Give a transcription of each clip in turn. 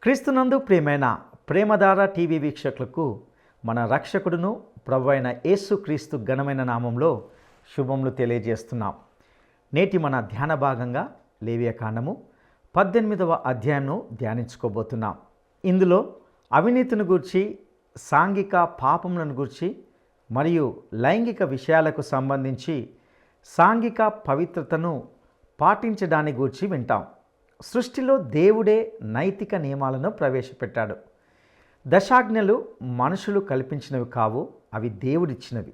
క్రీస్తునందు ప్రియమైన ప్రేమధార టీవీ వీక్షకులకు మన రక్షకుడును ప్రభువైన యేసుక్రీస్తు ఘనమైన నామంలో శుభములు తెలియజేస్తున్నాం. నేటి మన ధ్యాన భాగంగా లేవియకాండము 18వ అధ్యాయంను ధ్యానించుకోబోతున్నాం. ఇందులో అవినీతిని గూర్చి, సాంఘిక పాపములను గూర్చి మరియు లైంగిక విషయాలకు సంబంధించి సాంఘిక పవిత్రతను పాటించడాన్ని గూర్చి వింటాం. సృష్టిలో దేవుడే నైతిక నియమాలను ప్రవేశపెట్టాడు. దశాజ్ఞలు మనుషులు కల్పించినవి కావు, అవి దేవుడిచ్చినవి.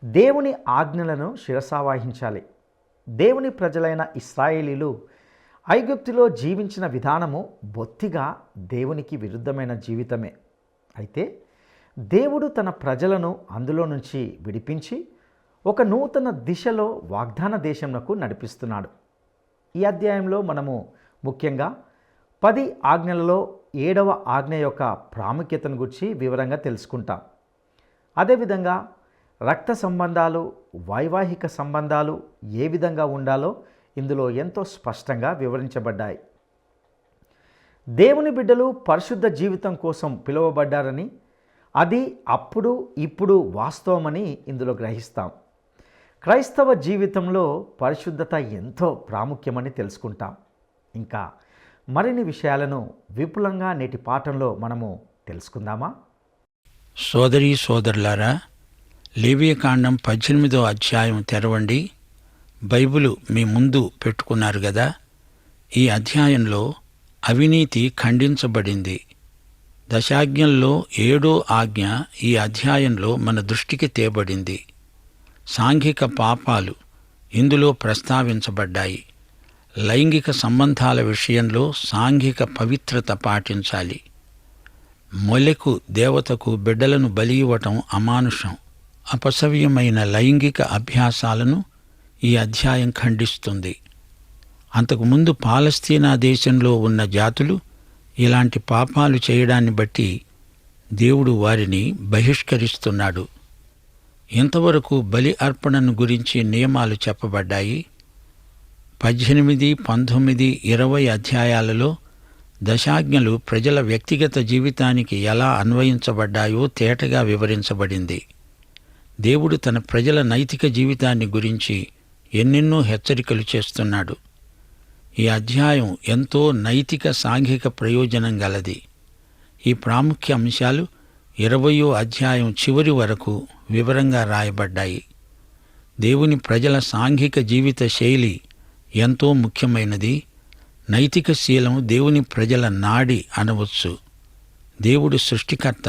దేవుని ఆజ్ఞలను శిరసావహించాలి. దేవుని ప్రజలైన ఇశ్రాయేలీలు ఐగుప్తులో జీవించిన విధానము బొత్తిగా దేవునికి విరుద్ధమైన జీవితమే. అయితే దేవుడు తన ప్రజలను అందులో నుంచి విడిపించి ఒక నూతన దిశలో వాగ్దాన దేశంకు నడిపిస్తున్నాడు. ఈ అధ్యాయంలో మనము ముఖ్యంగా 10 ఆజ్ఞలలో 7వ ఆజ్ఞ యొక్క ప్రాముఖ్యతను గురించి వివరంగా తెలుసుకుంటాం. అదేవిధంగా రక్త సంబంధాలు, వైవాహిక సంబంధాలు ఏ విధంగా ఉండాలో ఇందులో ఎంతో స్పష్టంగా వివరించబడ్డాయి. దేవుని బిడ్డలు పరిశుద్ధ జీవితం కోసం పిలువబడ్డారని, అది అప్పుడు ఇప్పుడు వాస్తవమని ఇందులో గ్రహిస్తాం. క్రైస్తవ జీవితంలో పరిశుద్ధత ఎంతో ప్రాముఖ్యమని తెలుసుకుంటాం. ఇంకా మరిన్ని విషయాలను విపులంగా నేటి పాఠంలో మనము తెలుసుకుందామా? సోదరీ సోదరులారా, లేవియకాండం 18వ అధ్యాయం తెరవండి. బైబిలు మీ ముందు పెట్టుకున్నారు గదా. ఈ అధ్యాయంలో అవినీతి ఖండించబడింది. దశాజ్ఞల్లో 7వ ఆజ్ఞ ఈ అధ్యాయంలో మన దృష్టికి తేబడింది. సాంఘిక పాపాలు ఇందులో ప్రస్తావించబడ్డాయి. లైంగిక సంబంధాల విషయంలో సాంఘిక పవిత్రత పాటించాలి. మొలెకు దేవతకు బిడ్డలను బలి ఇవ్వటం అమానుషం. అపసవ్యమైన లైంగిక అభ్యాసాలను ఈ అధ్యాయం ఖండిస్తుంది. అంతకుముందు పాలస్తీనా దేశంలో ఉన్న జాతులు ఇలాంటి పాపాలు చేయడాన్ని బట్టి దేవుడు వారిని బహిష్కరిస్తున్నాడు. ఇంతవరకు బలి అర్పణను గురించి నియమాలు చెప్పబడ్డాయి. 18, 19, 20 అధ్యాయాలలో దశాజ్ఞలు ప్రజల వ్యక్తిగత జీవితానికి ఎలా అన్వయించబడ్డాయో తేటగా వివరించబడింది. దేవుడు తన ప్రజల నైతిక జీవితాన్ని గురించి ఎన్నెన్నో హెచ్చరికలు చేస్తున్నాడు. ఈ అధ్యాయం ఎంతో నైతిక సాంఘిక ప్రయోజనం గలది. ఈ ప్రాముఖ్య అంశాలు 20వ అధ్యాయం చివరి వరకు వివరంగా రాయబడ్డాయి. దేవుని ప్రజల సాంఘిక జీవిత శైలి ఎంతో ముఖ్యమైనది. నైతిక శీలం దేవుని ప్రజల నాడి అనవచ్చు. దేవుడు సృష్టికర్త.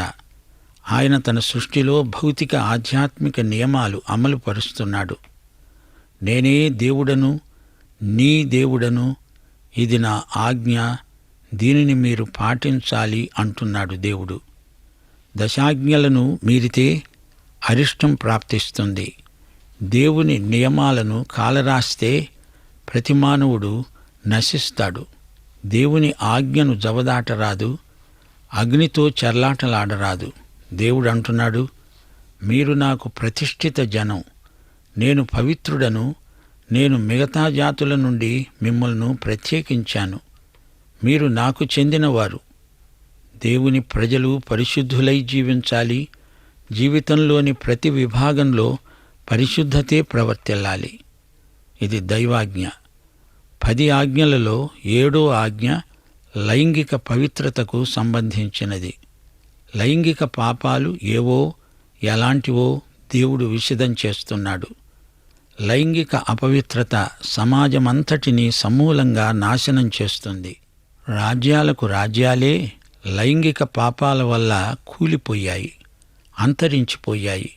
ఆయన తన సృష్టిలో భౌతిక ఆధ్యాత్మిక నియమాలు అమలు పరుస్తున్నాడు. నేనే దేవుడను, నీ దేవుడను, ఇది నా ఆజ్ఞ, దీనిని మీరు పాటించాలి అంటున్నాడు దేవుడు. దశాజ్ఞలను మీరితే అరిష్టం ప్రాప్తిస్తుంది. దేవుని నియమాలను కాలరాస్తే ప్రతి మానవుడు నశిస్తాడు. దేవుని ఆజ్ఞను జవదాటరాదు, అగ్నితో చెర్లాటలాడరాదు. దేవుడు అంటున్నాడు, మీరు నాకు ప్రతిష్ఠిత జనం, నేను పవిత్రుడను, నేను మిగతా జాతుల నుండి మిమ్మల్ని ప్రత్యేకించాను, మీరు నాకు చెందినవారు. దేవుని ప్రజలు పరిశుద్ధులై జీవించాలి. జీవితంలోని ప్రతి విభాగంలో పరిశుద్ధతే ప్రవర్తిల్లాలి. ఇది దైవాజ్ఞ. 10 ఆజ్ఞలలో 7వ ఆజ్ఞ లైంగిక పవిత్రతకు సంబంధించినది. లైంగిక పాపాలు ఏవో, ఎలాంటివో దేవుడు విశదం చేస్తున్నాడు. లైంగిక అపవిత్రత సమాజమంతటినీ సమూలంగా నాశనం చేస్తుంది. రాజ్యాలకు రాజ్యాలే లైంగిక పాపాల వల్ల కూలిపోయాయి, అంతరించిపోయాయి.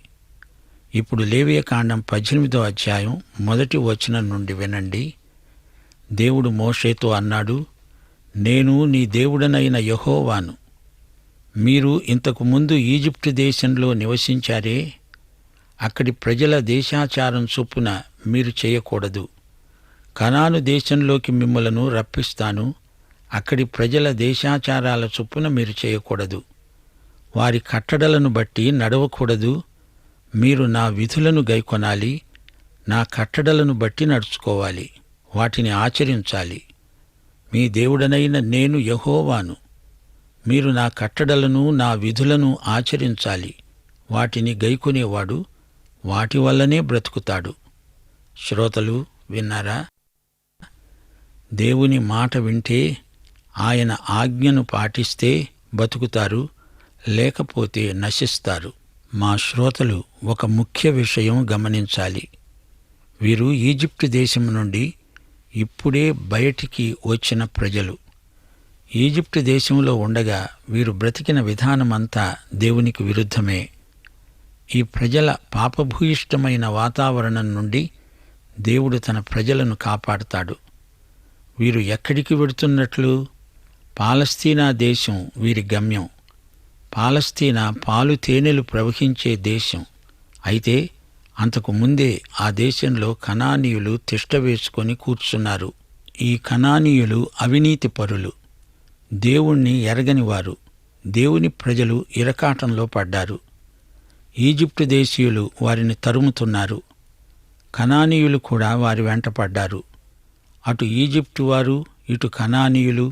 ఇప్పుడు లేవియకాండం 18వ అధ్యాయం 1వ వచనం నుండి వినండి. దేవుడు మోషేతో అన్నాడు, నేను నీ దేవుడనైన యెహోవాను. మీరు ఇంతకు ముందు ఈజిప్టు దేశంలో నివసించారే, అక్కడి ప్రజల దేశాచారం చొప్పున మీరు చేయకూడదు. కనాను దేశంలోకి మిమ్మలను రప్పిస్తాను, అక్కడి ప్రజల దేశాచారాల చొప్పున మీరు చేయకూడదు. వారి కట్టడలను బట్టి నడవకూడదు. మీరు నా విధులను గైకొనాలి, నా కట్టడలను బట్టి నడుచుకోవాలి, వాటిని ఆచరించాలి. మీ దేవుడనైన నేను యెహోవాను. మీరు నా కట్టడలను నా విధులను ఆచరించాలి. వాటిని గైకొనేవాడు వాటి వల్లనే బ్రతుకుతాడు. శ్రోతలు విన్నారా? దేవుని మాట వింటే, ఆయన ఆజ్ఞను పాటిస్తే బతుకుతారు, లేకపోతే నశిస్తారు. మా శ్రోతలు ఒక ముఖ్య విషయం గమనించాలి. వీరు ఈజిప్టు దేశం నుండి ఇప్పుడే బయటికి వచ్చిన ప్రజలు. ఈజిప్టు దేశంలో ఉండగా వీరు బ్రతికిన విధానమంతా దేవునికి విరుద్ధమే. ఈ ప్రజల పాపభూయిష్టమైన వాతావరణం నుండి దేవుడు తన ప్రజలను కాపాడుతాడు. వీరు ఎక్కడికి వెడుతున్నట్లు? పాలస్తీనా దేశం వీరి గమ్యం. పాలస్తీనా పాలు తేనెలు ప్రవహించే దేశం. అయితే అంతకు ముందే ఆ దేశంలో కనానీయులు తిష్టవేసుకొని కూర్చున్నారు. ఈ కనానీయులు అవినీతిపరులు, దేవుణ్ణి ఎరగనివారు. దేవుని ప్రజలు ఇరకాటంలో పడ్డారు. ఈజిప్టు దేశీయులు వారిని తరుముతున్నారు. కనానీయులు కూడా వారి వెంట పడ్డారు. అటు ఈజిప్టు వారు, ఇటు కనానీయులు,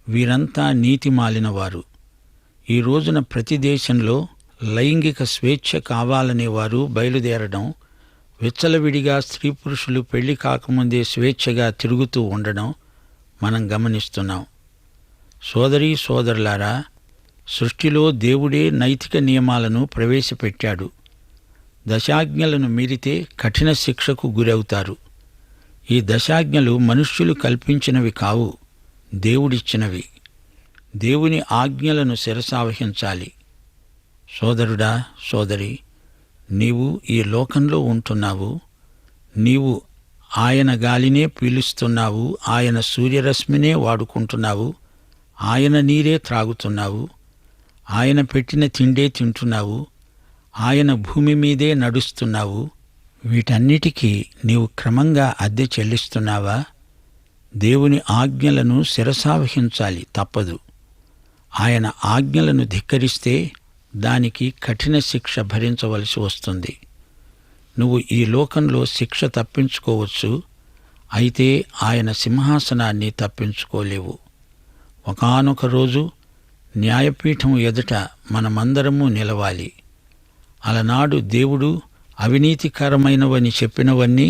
వీరంతా నీతిమాలినవారు. ఈ రోజున ప్రతి దేశంలో లైంగిక స్వేచ్ఛ కావాలనేవారు బయలుదేరడం, విచ్చలవిడిగా స్త్రీ పురుషులు పెళ్లి కాకముందే స్వేచ్ఛగా తిరుగుతూ ఉండడం మనం గమనిస్తున్నాం. సోదరీ సోదరులారా, సృష్టిలో దేవుడే నైతిక నియమాలను ప్రవేశపెట్టాడు. దశాజ్ఞలను మీరితే కఠిన శిక్షకు గురవుతారు. ఈ దశాజ్ఞలు మనుష్యులు కల్పించినవి కావు, దేవుడిచ్చినవి. దేవుని ఆజ్ఞలను శిరసావహించాలి. సోదరుడా, సోదరి, నీవు ఈ లోకంలో ఉంటున్నావు. నీవు ఆయన గాలినే పీలుస్తున్నావు, ఆయన సూర్యరశ్మినే వాడుకుంటున్నావు, ఆయన నీరే త్రాగుతున్నావు, ఆయన పెట్టిన తిండే తింటున్నావు, ఆయన భూమి మీదే నడుస్తున్నావు. వీటన్నిటికీ నీవు క్రమంగా అద్దె చెల్లిస్తున్నావా? దేవుని ఆజ్ఞలను శిరసావహించాలి, తప్పదు. ఆయన ఆజ్ఞలను ధిక్కరిస్తే దానికి కఠిన శిక్ష భరించవలసి వస్తుంది. నువ్వు ఈ లోకంలో శిక్ష తప్పించుకోవచ్చు, అయితే ఆయన సింహాసనాన్ని తప్పించుకోలేవు. ఒకానొక రోజు న్యాయపీఠం ఎదుట మనమందరము నిలవాలి. అలనాడు దేవుడు అవినీతికరమైనవని చెప్పినవన్నీ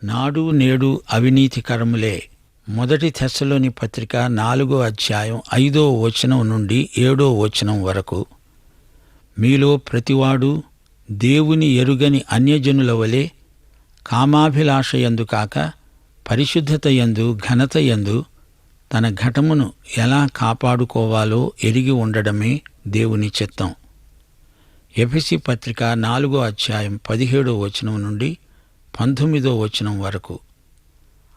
నాడు నేడు అవినీతికరములే. 1 తెస్సలోని పత్రిక 4వ అధ్యాయం 5వ వచనం నుండి 7వ వచనం వరకు. మీలో ప్రతివాడు దేవుని ఎరుగని అన్యజనుల వలె కామాభిలాషయందు కాక పరిశుద్ధతయందు ఘనతయందు తన ఘటమును ఎలా కాపాడుకోవాలో ఎరిగి ఉండడమే దేవుని చిత్తం. ఎఫెసీ పత్రిక 4వ అధ్యాయం 17వ వచనం నుండి 19వ వచనం వరకు.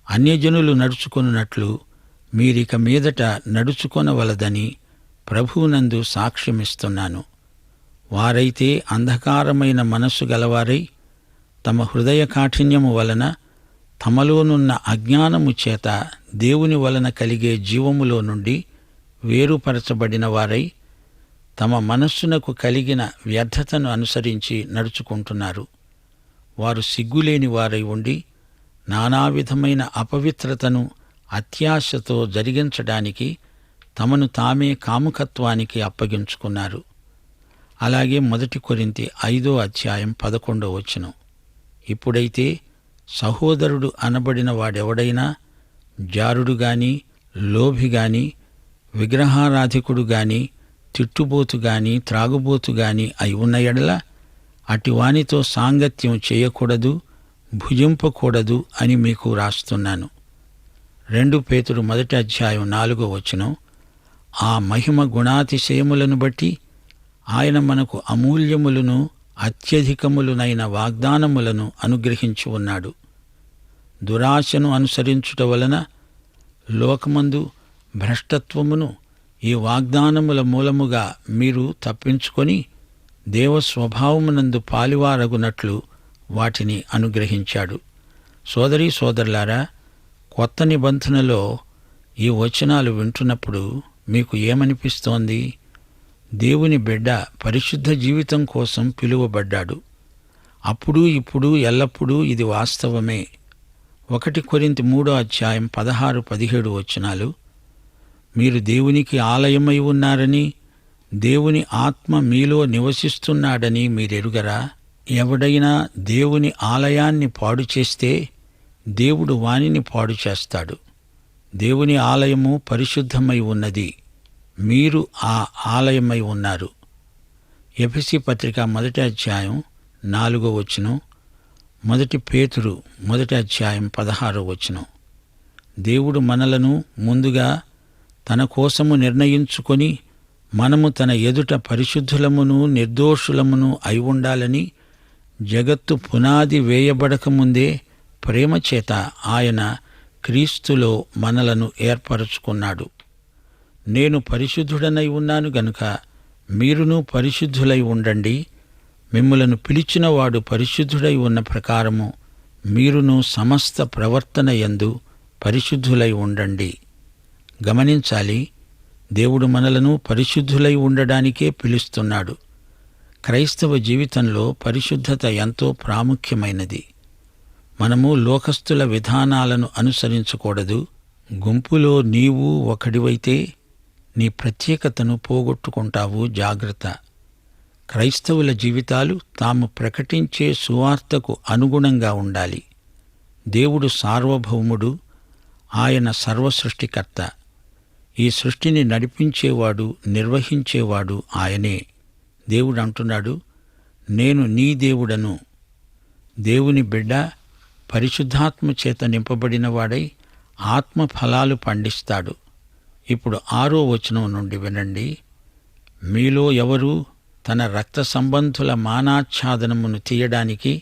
అన్యజనులు నడుచుకొనున్నట్లు మీరిక మీదట నడుచుకొనవలదని ప్రభువునందు సాక్ష్యమిస్తున్నాను. వారైతే అంధకారమైన మనస్సు గలవారై తమ హృదయ కాఠిన్యము వలన తమలోనున్న అజ్ఞానము చేత దేవుని వలన కలిగే జీవములో నుండి వేరుపరచబడిన వారై తమ మనస్సునకు కలిగిన వ్యర్థతను అనుసరించి నడుచుకుంటున్నారు. వారు సిగ్గులేని వారై ఉండి నానావిధమైన అపవిత్రతను అత్యాశతో జరిగించడానికి తమను తామే కాముకత్వానికి అప్పగించుకున్నారు. అలాగే 1 కొరింథీ 5వ అధ్యాయం 11వ వచనం. ఇప్పుడైతే సహోదరుడు అనబడిన వాడెవడైనా జారుడు గాని, లోభి గాని, విగ్రహారాధికుడు గాని, తిట్టుబోతు గాని, త్రాగుబోతు గాని అయి ఉన్న ఎడల అటివానితో సాంగత్యం చేయకూడదు, భుజింపకూడదు అని మీకు రాస్తున్నాను. 2 పేతురు 1వ అధ్యాయం 4వ వచనం. ఆ మహిమ గుణాతిశయములను బట్టి ఆయన మనకు అమూల్యములను అత్యధికములునైన వాగ్దానములను అనుగ్రహించి ఉన్నాడు. దురాశను అనుసరించుట వలన లోకమందు భ్రష్టత్వమును ఈ వాగ్దానముల మూలముగా మీరు తప్పించుకొని దేవస్వభావమునందు పాలివారగునట్లు వాటిని అనుగ్రహించాడు. సోదరీ సోదరులారా, కొత్త నిబంధనలో ఈ వచనాలు వింటున్నప్పుడు మీకు ఏమనిపిస్తోంది? దేవుని బిడ్డ పరిశుద్ధ జీవితం కోసం పిలువబడ్డాడు. అప్పుడు ఇప్పుడు ఎల్లప్పుడూ ఇది వాస్తవమే. 1 కొరింథీ 3వ అధ్యాయం 16-17 వచనాలు. మీరు దేవునికి ఆలయమై ఉన్నారని, దేవుని ఆత్మ మీలో నివసిస్తున్నాడని మీరెరుగరా? ఎవడైనా దేవుని ఆలయాన్ని పాడు చేస్తే దేవుడు వానిని పాడు చేస్తాడు. దేవుని ఆలయము పరిశుద్ధమై ఉన్నది, మీరు ఆ ఆలయమై ఉన్నారు. ఎఫెసీ పత్రిక 1వ అధ్యాయం 4వ వచనం, 1 పేతురు 1వ అధ్యాయం 16వ వచనం. దేవుడు మనలను ముందుగా తన కోసము నిర్ణయించుకొని మనము తన ఎదుట పరిశుద్ధులమును నిర్దోషులమును అయి ఉండాలని జగత్తు పునాది వేయబడకముందే ప్రేమ చేత ఆయన క్రీస్తులో మనలను ఏర్పరచుకున్నాడు. నేను పరిశుద్ధుడనై ఉన్నాను గనుక మీరును పరిశుద్ధులై ఉండండి, మిమ్ములను పిలిచినవాడు పరిశుద్ధుడై ఉన్న ప్రకారము మీరును సమస్త ప్రవర్తన యందు పరిశుద్ధులై ఉండండి. గమనించాలి, దేవుడు మనలను పరిశుద్ధులై ఉండడానికే పిలుస్తున్నాడు. క్రైస్తవ జీవితంలో పరిశుద్ధత ఎంతో ప్రాముఖ్యమైనది. మనము లోకస్తుల విధానాలను అనుసరించకూడదు. గుంపులో నీవు ఒకడివైతే నీ ప్రత్యేకతను పోగొట్టుకుంటావు. జాగ్రత్త. క్రైస్తవుల జీవితాలు తాము ప్రకటించే సువార్తకు అనుగుణంగా ఉండాలి. దేవుడు సార్వభౌముడు, ఆయన సర్వసృష్టికర్త. ఈ సృష్టిని నడిపించేవాడు, నిర్వహించేవాడు ఆయనే. దేవుడు అంటున్నాడు, నేను నీ దేవుడను. దేవుని బిడ్డ పరిశుద్ధాత్మ చేత నింపబడినవాడై ఆత్మ ఫలాలు పండిస్తాడు. ఇప్పుడు 6వ వచనం నుండి వినండి. మీలో ఎవరు తన రక్త సంబంధుల మానాచ్ఛాదనమును తీయడానికి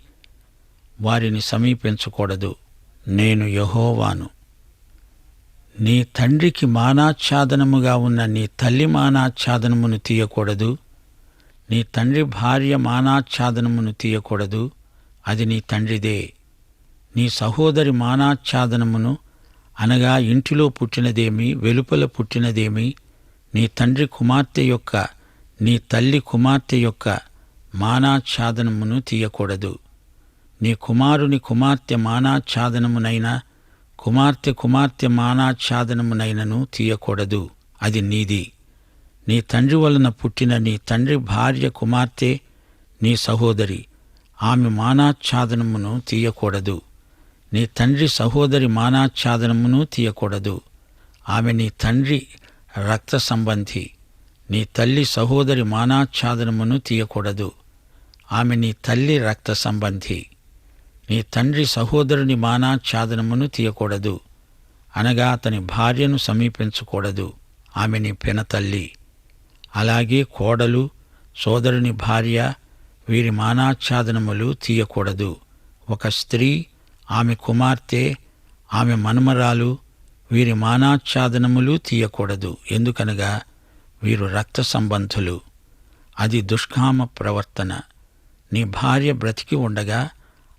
వారిని సమీపించకూడదు. నేను యెహోవాను. నీ తండ్రికి మానాచ్ఛాదనముగా ఉన్న నీ తల్లి మానాచ్ఛాదనమును తీయకూడదు. నీ తండ్రి భార్య మానాచ్ఛాదనమును తీయకూడదు, అది నీ తండ్రిదే. నీ సహోదరి మానాచ్ఛాదనమును, అనగా ఇంటిలో పుట్టినదేమి వెలుపల పుట్టినదేమి, నీ తండ్రి కుమార్తె యొక్క నీ తల్లి కుమార్తె యొక్క మానాచ్ఛాదనమును తీయకూడదు. నీ కుమారుని కుమార్తె మానాచ్ఛాదనమునైనా కుమార్తె కుమార్తె మానాచ్ఛాదనమునైనను తీయకూడదు, అది నీది. నీ తండ్రి వలన పుట్టిన నీ తండ్రి భార్య కుమార్తె నీ సహోదరి, ఆమె మానాచ్ఛాదనమును తీయకూడదు. నీ తండ్రి సహోదరి మానాచ్ఛాదనమును తీయకూడదు, ఆమె నీ తండ్రి రక్త సంబంధి. నీ తల్లి సహోదరి మానాచ్ఛాదనమును తీయకూడదు, ఆమె నీ తల్లి రక్త సంబంధి. నీ తండ్రి సహోదరుని మానాచ్ఛాదనమును తీయకూడదు, అనగా అతని భార్యను సమీపించకూడదు, ఆమె నీ పినతల్లి. అలాగే కోడలు, సోదరుని భార్య, వీరి మానాచ్ఛాదనములు తీయకూడదు. ఒక స్త్రీ, ఆమె కుమార్తె, ఆమె మనుమరాలు, వీరి మానాచ్ఛాదనములు తీయకూడదు. ఎందుకనగా వీరు రక్త సంబంధులు. అది దుష్కామ ప్రవర్తన. నీ భార్య బ్రతికి ఉండగా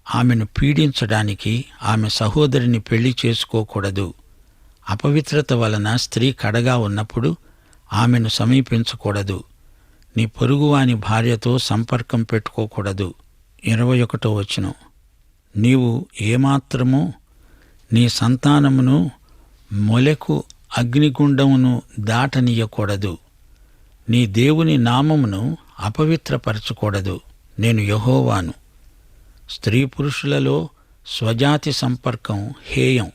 ఆమెను పీడించడానికి ఆమె సహోదరిని పెళ్లి చేసుకోకూడదు. అపవిత్రత వలన స్త్రీ కడగా ఉన్నప్పుడు ఆమెను సమీపించకూడదు. నీ పొరుగువాని భార్యతో సంపర్కం పెట్టుకోకూడదు. 21వ వచనం. నీవు ఏమాత్రమూ నీ సంతానమును మొలెకు అగ్నిగుండమును దాటనీయకూడదు. నీ దేవుని నామమును అపవిత్రపరచకూడదు. నేను యెహోవాను. స్త్రీ పురుషులలో స్వజాతి సంపర్కం హేయం.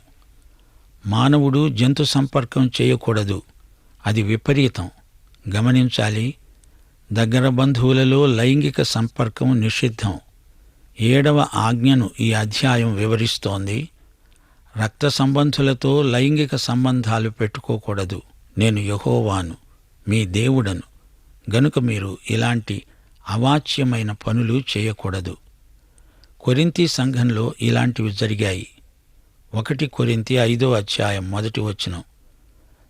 మానవుడు జంతు సంపర్కం చేయకూడదు, అది విపరీతం. గమనించాలి, దగ్గర బంధువులలో లైంగిక సంపర్కం నిషిద్ధం. 7వ ఆజ్ఞను ఈ అధ్యాయం వివరిస్తోంది. రక్త సంబంధులతో లైంగిక సంబంధాలు పెట్టుకోకూడదు. నేను యెహోవాను, మీ దేవుడను, గనుక మీరు ఇలాంటి అవాచ్యమైన పనులు చేయకూడదు. కొరింథీ సంఘంలో ఇలాంటివి జరిగాయి. 1 కొరింథీ 5వ అధ్యాయం 1వ వచనం.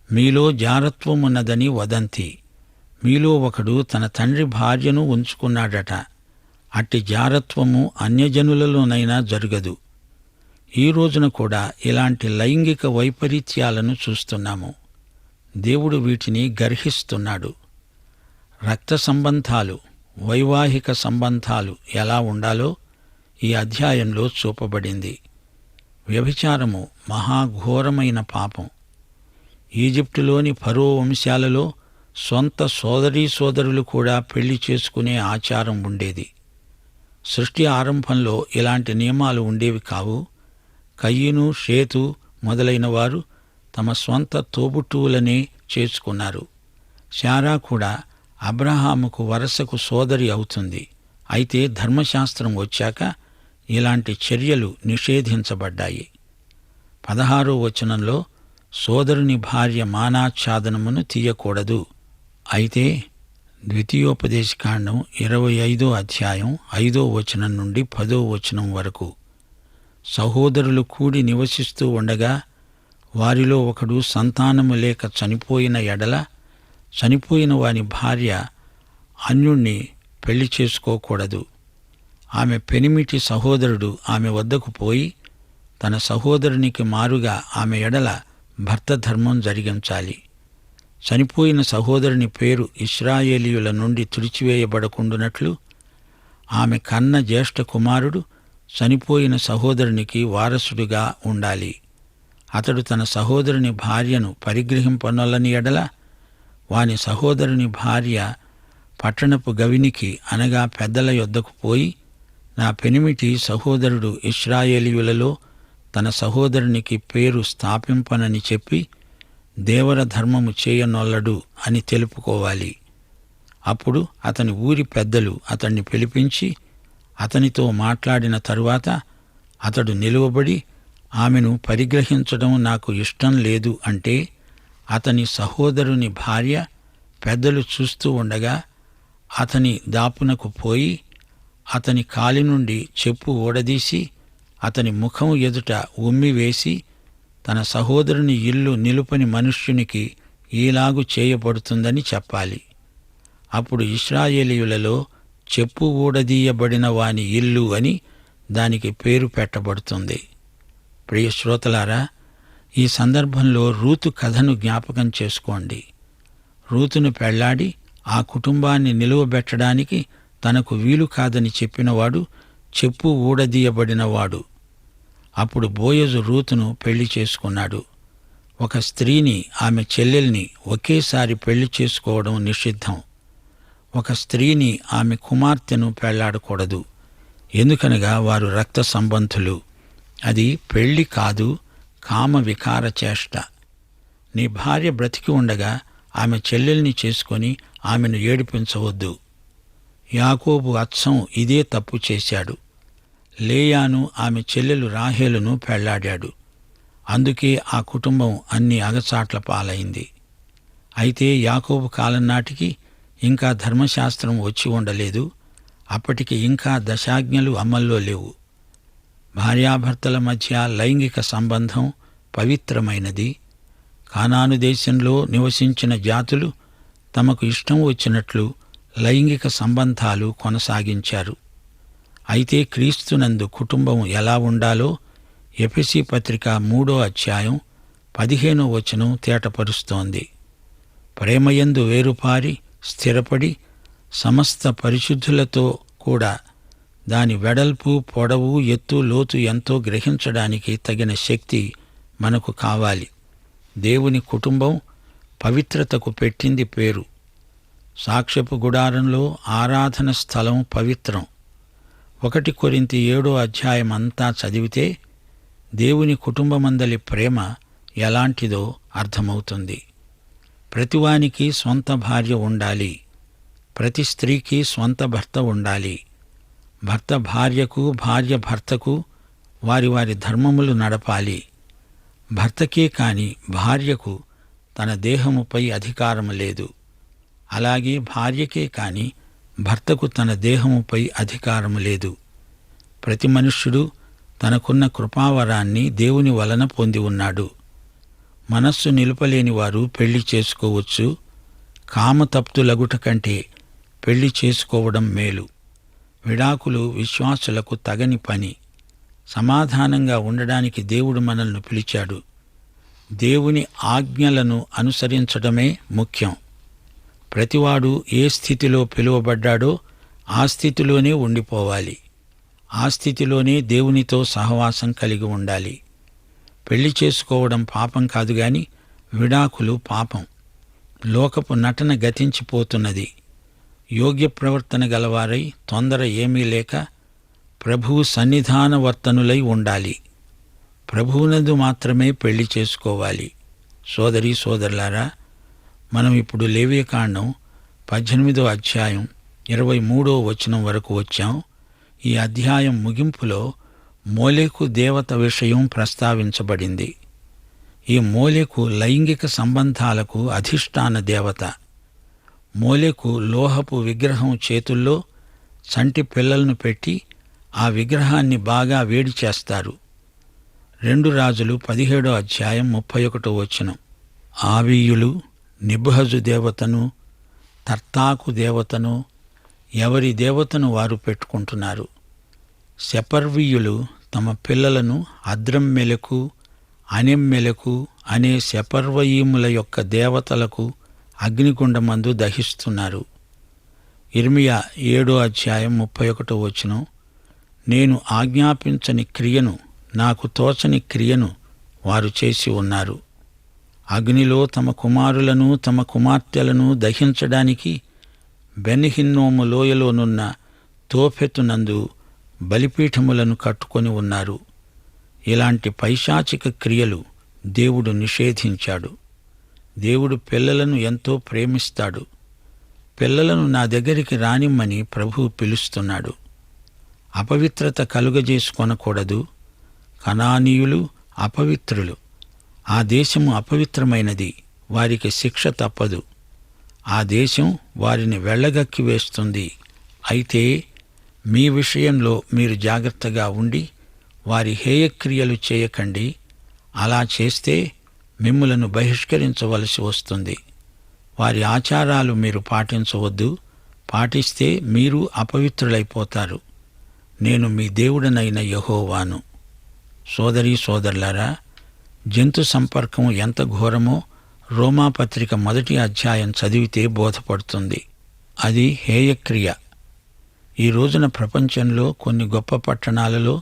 మీలో జారత్వమున్నదని వదంతి. మీలో ఒకడు తన తండ్రి భార్యను ఉంచుకున్నాడట. అట్టి జారత్వము అన్యజనులలోనైనా జరగదు. ఈ రోజున కూడా ఇలాంటి లైంగిక వైపరీత్యాలను చూస్తున్నాము. దేవుడు వీటిని గర్హిస్తున్నాడు. రక్త సంబంధాలు, వైవాహిక సంబంధాలు ఎలా ఉండాలో ఈ అధ్యాయంలో చూపబడింది. వ్యభిచారము మహాఘోరమైన పాపం. ఈజిప్టులోని ఫరో వంశాలలో సొంత సోదరీసోదరులు కూడా పెళ్లి చేసుకునే ఆచారం ఉండేది. సృష్టి ఆరంభంలో ఇలాంటి నియమాలు ఉండేవి కావు. కయీను, షేతు మొదలైన వారు తమ స్వంత తోబుట్టువులనే చేసుకున్నారు. శారా కూడా అబ్రహాముకు వరసకు సోదరి అవుతుంది. అయితే ధర్మశాస్త్రం వచ్చాక ఇలాంటి చర్యలు నిషేధించబడ్డాయి. 16వ వచనంలో సోదరుని భార్య మానాచ్ఛాదనమును తీయకూడదు. అయితే ద్వితీయోపదేశకాండం 25వ అధ్యాయం 5వ వచనం నుండి 10వ వచనం వరకు, సహోదరులు కూడి నివసిస్తూ ఉండగా వారిలో ఒకడు సంతానము లేక చనిపోయిన ఎడల చనిపోయిన వాని భార్య అన్యుణ్ణి పెళ్లి చేసుకోకూడదు. ఆమె పెనిమిటి సహోదరుడు ఆమె వద్దకు పోయి తన సహోదరునికి మారుగా ఆమె ఎడల భర్త ధర్మం జరిగించాలి. చనిపోయిన సహోదరుని పేరు ఇశ్రాయేలీయుల నుండి తుడిచివేయబడకుండునట్లు ఆమె కన్న జ్యేష్ఠ కుమారుడు చనిపోయిన సహోదరునికి వారసుడుగా ఉండాలి. అతడు తన సహోదరుని భార్యను పరిగ్రహింపనొల్లని ఎడల వాని సహోదరుని భార్య పట్టణపు గవినికి అనగా పెద్దల యొద్దకు పోయి, నా పెనిమిటి సహోదరుడు ఇశ్రాయేలీయులలో తన సహోదరునికి పేరు స్థాపింపనని చెప్పి దేవర ధర్మము చేయనొల్లడు అని తెలుపుకోవాలి. అప్పుడు అతని ఊరి పెద్దలు అతన్ని పిలిపించి అతనితో మాట్లాడిన తరువాత అతడు నిలువబడి, ఆమెను పరిగ్రహించడం నాకు ఇష్టం లేదు అంటే అతని సహోదరుని భార్య పెద్దలు చూస్తూ ఉండగా అతని దాపునకు పోయి అతని కాలి నుండి చెప్పు ఊడదీసి అతని ముఖం ఎదుట ఉమ్మివేసి, తన సహోదరుని ఇల్లు నిలుపని మనుష్యునికి ఈలాగు చేయబడుతుందని చెప్పాలి. అప్పుడు ఇశ్రాయేలీయులలో చెప్పు ఊడదీయబడిన వాని ఇల్లు అని దానికి పేరు పెట్టబడుతుంది. ప్రియ శ్రోతలారా, ఈ సందర్భంలో రూతు కథను జ్ఞాపకం చేసుకోండి. రూతును పెళ్లాడి ఆ కుటుంబాన్ని నిలువబెట్టడానికి తనకు వీలు కాదని చెప్పినవాడు చెప్పు ఊడదీయబడినవాడు. అప్పుడు బోయజు రూతును పెళ్లి చేసుకున్నాడు. ఒక స్త్రీని, ఆమె చెల్లెల్ని ఒకేసారి పెళ్లి చేసుకోవడం నిషిద్ధం. ఒక స్త్రీని, ఆమె కుమార్తెను పెళ్లాడకూడదు. ఎందుకనగా వారు రక్త సంబంధులు. అది పెళ్లి కాదు, కామ వికార చేష్ట. నీ భార్య బ్రతికి ఉండగా ఆమె చెల్లెల్ని చేసుకొని ఆమెను ఏడిపించవద్దు. యాకోబు అచ్చం ఇదే తప్పు చేశాడు. లేయాను ఆమె చెల్లెలు రాహేలును పెళ్లాడాడు. అందుకే ఆ కుటుంబం అన్ని అగచాట్ల పాలైంది. అయితే యాకోబు కాలం నాటికి ఇంకా ధర్మశాస్త్రం వచ్చి ఉండలేదు. అప్పటికి ఇంకా దశాజ్ఞలు అమల్లో లేవు. భార్యాభర్తల మధ్య లైంగిక సంబంధం పవిత్రమైనది. కానాను దేశంలో నివసించిన జాతులు తమకు ఇష్టం వచ్చినట్లు లైంగిక సంబంధాలు కొనసాగించారు. అయితే క్రీస్తునందు కుటుంబం ఎలా ఉండాలో ఎఫెసీ పత్రిక 3వ అధ్యాయం 15వ వచనం తేటపరుస్తోంది. ప్రేమయందు వేరుపారి స్థిరపడి సమస్త పరిశుద్ధులతో కూడా దాని వెడల్పు, పొడవు, ఎత్తు, లోతు ఎంతో గ్రహించడానికి తగిన శక్తి మనకు కావాలి. దేవుని కుటుంబం పవిత్రతకు పెట్టింది పేరు. సాక్ష్యపు గుడారంలో ఆరాధన స్థలం పవిత్రం. 1 కొరింథీ 7వ అధ్యాయం అంతా చదివితే దేవుని కుటుంబమందలి ప్రేమ ఎలాంటిదో అర్థమవుతుంది. ప్రతివానికి స్వంత భార్య ఉండాలి. ప్రతి స్త్రీకి స్వంత భర్త ఉండాలి. భర్త భార్యకు, భార్య భర్తకు వారి వారి ధర్మములు నడపాలి. భర్తకే కాని భార్యకు తన దేహముపై అధికారం లేదు. అలాగే భార్యకే కాని భర్తకు తన దేహముపై అధికారం లేదు. ప్రతి మనుష్యుడు తనకున్న కృపావరాన్ని దేవుని వలన పొంది ఉన్నాడు. మనస్సు నిలుపలేని వారు పెళ్లి చేసుకోవచ్చు. కామతప్తులగుట కంటే పెళ్లి చేసుకోవడం మేలు. విడాకులు విశ్వాసులకు తగని పని. సమాధానంగా ఉండడానికి దేవుడు మనల్ని పిలిచాడు. దేవుని ఆజ్ఞలను అనుసరించడమే ముఖ్యం. ప్రతివాడు ఏ స్థితిలో పిలువబడ్డాడో ఆ స్థితిలోనే ఉండిపోవాలి. ఆ స్థితిలోనే దేవునితో సహవాసం కలిగి ఉండాలి. పెళ్లి చేసుకోవడం పాపం కాదు గాని విడాకులు పాపం. లోకపు నటన గతించిపోతున్నది. యోగ్య ప్రవర్తన గలవారై తొందర ఏమీ లేక ప్రభువు సన్నిధానవర్తనులై ఉండాలి. ప్రభువునందు మాత్రమే పెళ్లి చేసుకోవాలి. సోదరీ సోదరులారా, మనం ఇప్పుడు లేవియకాండం 18వ అధ్యాయం 23వ వచనం వరకు వచ్చాం. ఈ అధ్యాయం ముగింపులో మోలెకు దేవత విషయం ప్రస్తావించబడింది. ఈ మోలెకు లైంగిక సంబంధాలకు అధిష్టాన దేవత. మోలెకు లోహపు విగ్రహం చేతుల్లో చంటి పిల్లలను పెట్టి ఆ విగ్రహాన్ని బాగా వేడి చేస్తారు. 2 రాజులు 17వ అధ్యాయం 31వ వచనం. ఆవీయులు నిబ్హజు దేవతను, తర్తాకు దేవతను, ఎవరి దేవతను వారు పెట్టుకుంటున్నారు. సెపర్వీయులు తమ పిల్లలను అద్రమ్మెలకు, అనెమ్మెలకు అనే సెపర్వయీముల యొక్క దేవతలకు అగ్నిగుండమందు దహిస్తున్నారు. ఇర్మియా 7వ అధ్యాయం 31వ వచనం. నేను ఆజ్ఞాపించని క్రియను, నాకు తోచని క్రియను వారు చేసి ఉన్నారు. అగ్నిలో తమ కుమారులను తమ కుమార్తెలను దహించడానికి బెన్హిన్నోము లోయలోనున్న తోఫెతునందు బలిపీఠములను కట్టుకొని ఉన్నారు. ఇలాంటి పైశాచిక క్రియలు దేవుడు నిషేధించాడు. దేవుడు పిల్లలను ఎంతో ప్రేమిస్తాడు. పిల్లలను నా దగ్గరికి రానిమ్మని ప్రభువు పిలుస్తున్నాడు. అపవిత్రత కలుగజేసుకొనకూడదు. కనానీయులు అపవిత్రులు. ఆ దేశము అపవిత్రమైనది, వారికి శిక్ష తప్పదు. ఆ దేశం వారిని వెళ్ళగక్కి వేస్తుంది. అయితే మీ విషయంలో మీరు జాగ్రత్తగా ఉండి వారి హేయక్రియలు చేయకండి. అలా చేస్తే మిమ్ములను బహిష్కరించవలసి వస్తుంది. వారి ఆచారాలు మీరు పాటించవద్దు. పాటిస్తే మీరు అపవిత్రులైపోతారు. నేను మీ దేవుడనైన యెహోవాను. సోదరీ సోదరులారా, జంతు సంపర్కం ఎంత ఘోరమో రోమాపత్రిక 1వ అధ్యాయం చదివితే బోధపడుతుంది. అది హేయక్రియ. ఈ రోజున ప్రపంచంలో కొన్ని గొప్ప పట్టణాలలో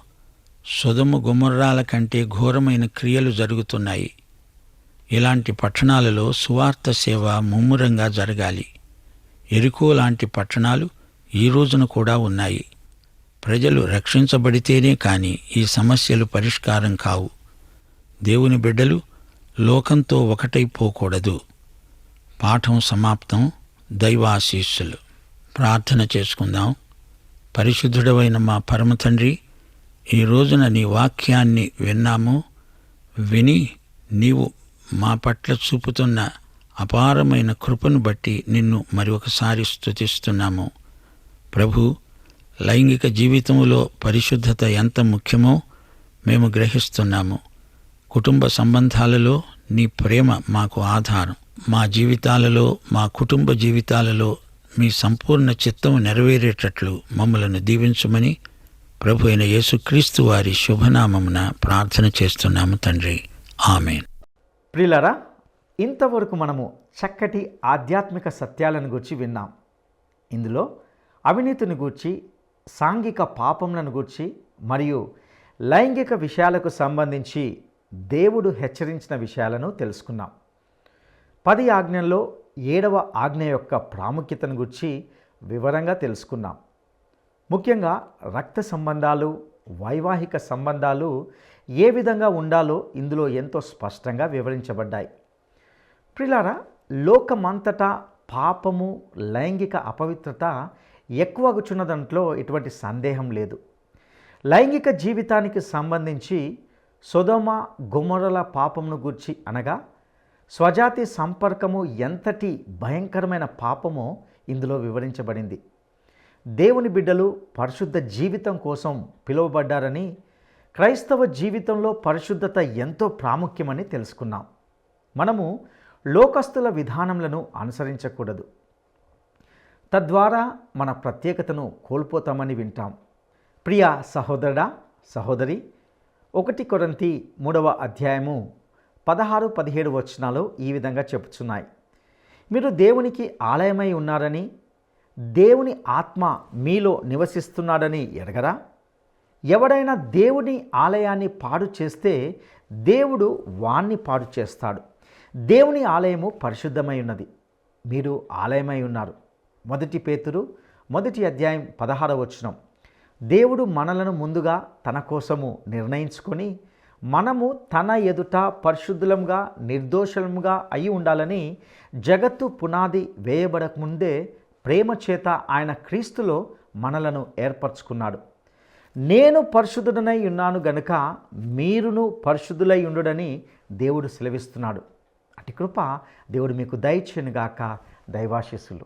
సొదొమ గొమొర్రాల కంటే ఘోరమైన క్రియలు జరుగుతున్నాయి. ఇలాంటి పట్టణాలలో సువార్త సేవ ముమ్మరంగా జరగాలి. ఎరికో లాంటి పట్టణాలు ఈ రోజున కూడా ఉన్నాయి. ప్రజలు రక్షించబడితేనే కాని ఈ సమస్యలు పరిష్కారం కావు. దేవుని బిడ్డలు లోకంతో ఒకటైపోకూడదు. పాఠం సమాప్తం. దైవాశీస్సులు. ప్రార్థన చేసుకుందాం. పరిశుద్ధుడవైన మా పరమతండ్రి, ఈ రోజున నీ వాక్యాన్ని విన్నాము. విని నీవు మా పట్ల చూపుతున్న అపారమైన కృపను బట్టి నిన్ను మరి ఒకసారి స్తుతిస్తున్నాము. ప్రభు, లైంగిక జీవితంలో పరిశుద్ధత ఎంత ముఖ్యమో మేము గ్రహిస్తున్నాము. కుటుంబ సంబంధాలలో నీ ప్రేమ మాకు ఆధారం. మా జీవితాలలో, మా కుటుంబ జీవితాలలో మీ సంపూర్ణ చిత్తం నెరవేరేటట్లు మమ్మలను దీవించమని ప్రభు అయిన యేసుక్రీస్తు వారి శుభనామమున ప్రార్థన చేస్తున్నాము తండ్రి. ఆమేన్. ప్రియులారా, ఇంతవరకు మనము చక్కటి ఆధ్యాత్మిక సత్యాలను గూర్చి విన్నాం. ఇందులో అవినీతిని గూర్చి, సాంఘిక పాపములను గూర్చి మరియు లైంగిక విషయాలకు సంబంధించి దేవుడు హెచ్చరించిన విషయాలను తెలుసుకున్నాం. 10 ఆజ్ఞల్లో 7వ ఆజ్ఞ యొక్క ప్రాముఖ్యతను గురించి వివరంగా తెలుసుకున్నాం. ముఖ్యంగా రక్త సంబంధాలు, వైవాహిక సంబంధాలు ఏ విధంగా ఉండాలో ఇందులో ఎంతో స్పష్టంగా వివరించబడ్డాయి. ప్రియులారా, లోకమంతటా పాపము, లైంగిక అపవిత్రత ఎక్కువగుచున్న దాంట్లో ఎటువంటి సందేహం లేదు. లైంగిక జీవితానికి సంబంధించి సొదొమ గొమొర్రాల పాపమును గూర్చి అనగా స్వజాతి సంపర్కము ఎంతటి భయంకరమైన పాపమో ఇందులో వివరించబడింది. దేవుని బిడ్డలు పరిశుద్ధ జీవితం కోసం పిలువబడ్డారని, క్రైస్తవ జీవితంలో పరిశుద్ధత ఎంతో ప్రాముఖ్యమని తెలుసుకున్నాం. మనము లోకస్తుల విధానములను అనుసరించకూడదు. తద్వారా మన ప్రత్యేకతను కోల్పోతామని వింటాం. ప్రియ సహోదరుడా, సహోదరి, 1 కొరింథీ 3వ అధ్యాయము 16-17 వచనాలు ఈ విధంగా చెప్పుచున్నాయి. మీరు దేవునికి ఆలయమై ఉన్నారని, దేవుని ఆత్మ మీలో నివసిస్తున్నాడని ఎరగరా? ఎవడైనా దేవుని ఆలయాన్ని పాడు చేస్తే దేవుడు వాణ్ణి పాడు చేస్తాడు. దేవుని ఆలయము పరిశుద్ధమై ఉన్నది, మీరు ఆలయమై ఉన్నారు. 1 పేతురు 1 అధ్యాయం 16వ వచనం. దేవుడు మనలను ముందుగా తన కోసము నిర్ణయించుకొని మనము తన ఎదుట పరిశుద్ధులంగా నిర్దోషులంగా అయి ఉండాలని జగత్తు పునాది వేయబడకముందే ప్రేమ చేత ఆయన క్రీస్తులో మనలను ఏర్పరచుకున్నాడు. నేను పరిశుద్ధుడనై ఉన్నాను గనుక మీరును పరిశుద్ధులై ఉండుడని దేవుడు సెలవిస్తున్నాడు. అటు కృప దేవుడు మీకు దయచేయునుగాక. దైవాశీస్సులు.